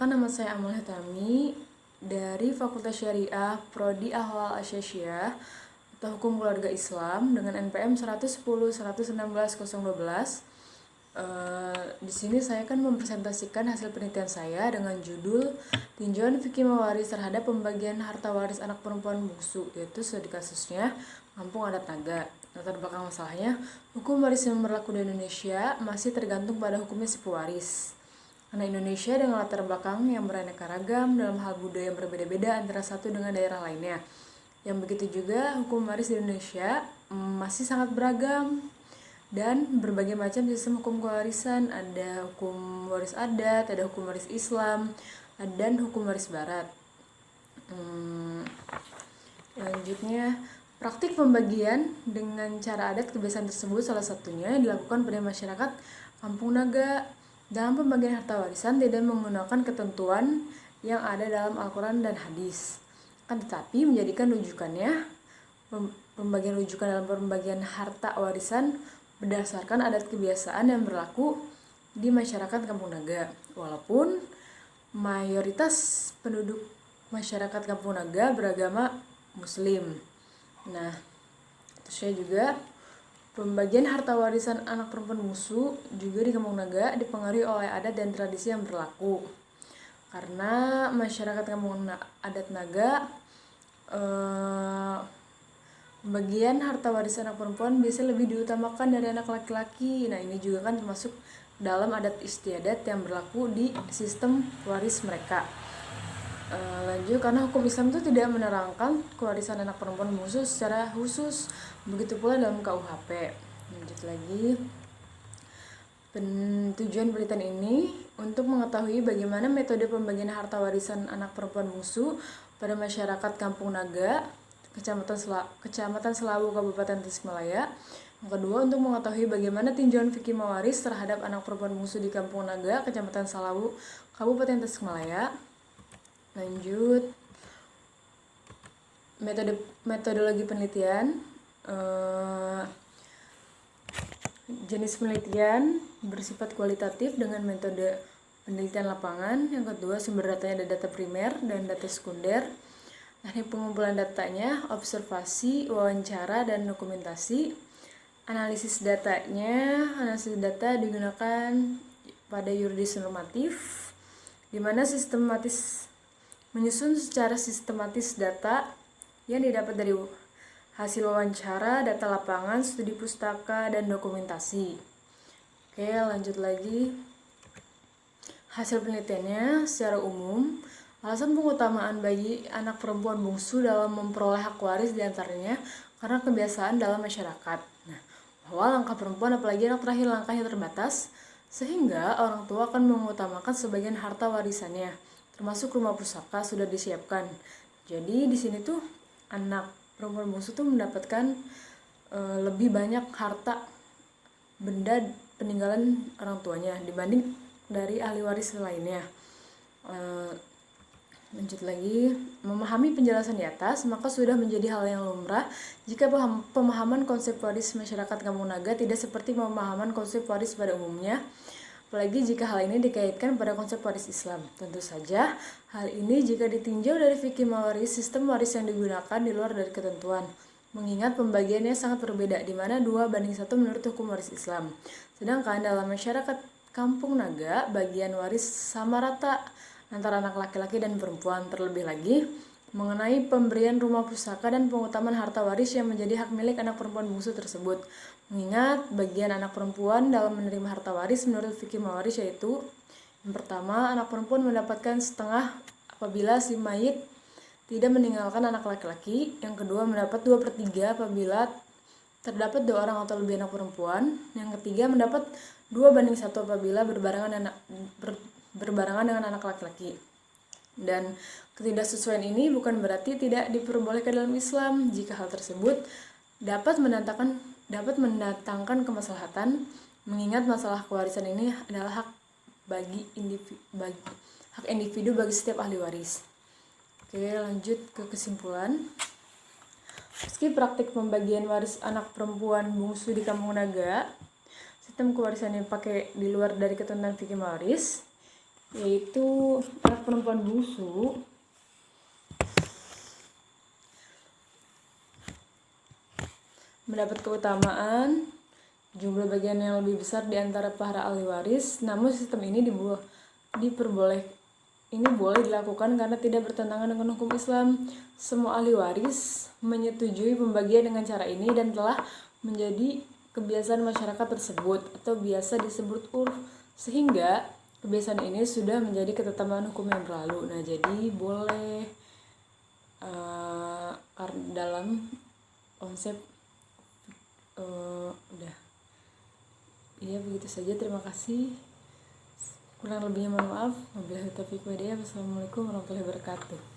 Perkenalkan, nama saya Amal Hitami dari Fakultas Syariah Prodi Ahwal Asyasyiyah atau Hukum Keluarga Islam dengan NPM 110.116.012. Di sini saya akan mempresentasikan hasil penelitian saya dengan judul Tinjauan Fikih Mawaris terhadap Pembagian Harta Waris Anak Perempuan Bungsu, yaitu studi kasusnya Kampung Adat Naga. Latar belakang masalahnya, hukum waris yang berlaku di Indonesia masih tergantung pada hukumnya si pewaris. Karena Indonesia dengan latar belakang yang beraneka ragam dalam hal budaya yang berbeda-beda antara satu dengan daerah lainnya. Yang begitu juga hukum waris di Indonesia masih sangat beragam dan berbagai macam sistem hukum kewarisan. Ada hukum waris adat, ada hukum waris Islam, dan hukum waris Barat. Selanjutnya, praktik pembagian dengan cara adat kebiasaan tersebut salah satunya dilakukan pada masyarakat Kampung Naga. Dalam pembagian harta warisan tidak menggunakan ketentuan yang ada dalam Al-Quran dan hadis, tetapi menjadikan pembagian rujukan dalam pembagian harta warisan berdasarkan adat kebiasaan yang berlaku di masyarakat Kampung Naga. Walaupun mayoritas penduduk masyarakat Kampung Naga beragama Muslim. Nah, terus saya juga pembagian harta warisan anak perempuan bungsu juga di Kampung Naga dipengaruhi oleh adat dan tradisi yang berlaku. Karena masyarakat Kampung Adat Naga, pembagian harta warisan anak perempuan biasanya lebih diutamakan dari anak laki-laki. Nah, ini juga kan termasuk dalam adat istiadat yang berlaku di sistem waris mereka. Lanjut, karena hukum Islam itu tidak menerangkan kewarisan anak perempuan bungsu secara khusus, begitu pula dalam KUHP. Lanjut lagi, tujuan penelitian ini untuk mengetahui bagaimana metode pembagian harta warisan anak perempuan bungsu pada masyarakat Kampung Naga, Kecamatan Selawu, Kabupaten Tasikmalaya. Yang kedua, untuk mengetahui bagaimana tinjauan fikih mawaris terhadap anak perempuan bungsu di Kampung Naga, Kecamatan Selawu, Kabupaten Tasikmalaya. Lanjut, metodologi penelitian. Jenis penelitian bersifat kualitatif dengan metode penelitian lapangan. Yang kedua, sumber datanya ada data primer dan data sekunder. Teknik pengumpulan datanya, observasi, wawancara, dan dokumentasi. Analisis data digunakan pada yuridis normatif, di mana menyusun secara sistematis data yang didapat dari hasil wawancara, data lapangan, studi pustaka, dan dokumentasi. Oke, lanjut lagi. Hasil penelitiannya secara umum, alasan pengutamaan bagi anak perempuan bungsu dalam memperoleh hak waris diantaranya karena kebiasaan dalam masyarakat. Nah, bahwa langkah perempuan, apalagi anak terakhir, langkahnya terbatas, sehingga orang tua akan mengutamakan sebagian harta warisannya, termasuk rumah pusaka sudah disiapkan. Jadi di sini tuh anak perempuan bungsu tuh mendapatkan lebih banyak harta benda peninggalan orang tuanya dibanding dari ahli waris lainnya. Lanjut lagi, memahami penjelasan di atas maka sudah menjadi hal yang lumrah jika pemahaman konsep waris masyarakat Kampung Naga tidak seperti pemahaman konsep waris pada umumnya, apalagi jika hal ini dikaitkan pada konsep waris Islam. Tentu saja, hal ini jika ditinjau dari fikih mawaris, sistem waris yang digunakan di luar dari ketentuan. Mengingat pembagiannya sangat berbeda, di mana 2:1 menurut hukum waris Islam. Sedangkan dalam masyarakat Kampung Naga, bagian waris sama rata antara anak laki-laki dan perempuan. Terlebih lagi, mengenai pemberian rumah pusaka dan pengutamaan harta waris yang menjadi hak milik anak perempuan bungsu tersebut. Mengingat bagian anak perempuan dalam menerima harta waris menurut fikih mawaris yaitu, yang pertama, anak perempuan mendapatkan setengah apabila si mayit tidak meninggalkan anak laki-laki. Yang kedua, mendapat 2/3 apabila terdapat 2 orang atau lebih anak perempuan. Yang ketiga, mendapat 2:1 apabila berbarengan dengan anak laki-laki. Dan ketidaksesuaian ini bukan berarti tidak diperbolehkan dalam Islam jika hal tersebut dapat mendatangkan kemaslahatan, mengingat masalah kewarisan ini adalah hak individu bagi setiap ahli waris. Oke, lanjut ke kesimpulan. Meski praktik pembagian waris anak perempuan bungsu di Kampung Naga, sistem kewarisan yang dipakai di luar dari ketentuan fikih mawaris, yaitu anak perempuan bungsu mendapat keutamaan jumlah bagian yang lebih besar di antara para ahli waris, namun sistem ini boleh dilakukan karena tidak bertentangan dengan hukum Islam. Semua ahli waris menyetujui pembagian dengan cara ini dan telah menjadi kebiasaan masyarakat tersebut atau biasa disebut urf, sehingga kebiasaan ini sudah menjadi ketetapan hukum yang berlalu. Nah, jadi boleh dalam konsep udah. Iya, begitu saja. Terima kasih. Kurang lebihnya mohon maaf. Wabillahi taufiq wal hidayah. Wassalamualaikum warahmatullahi wabarakatuh.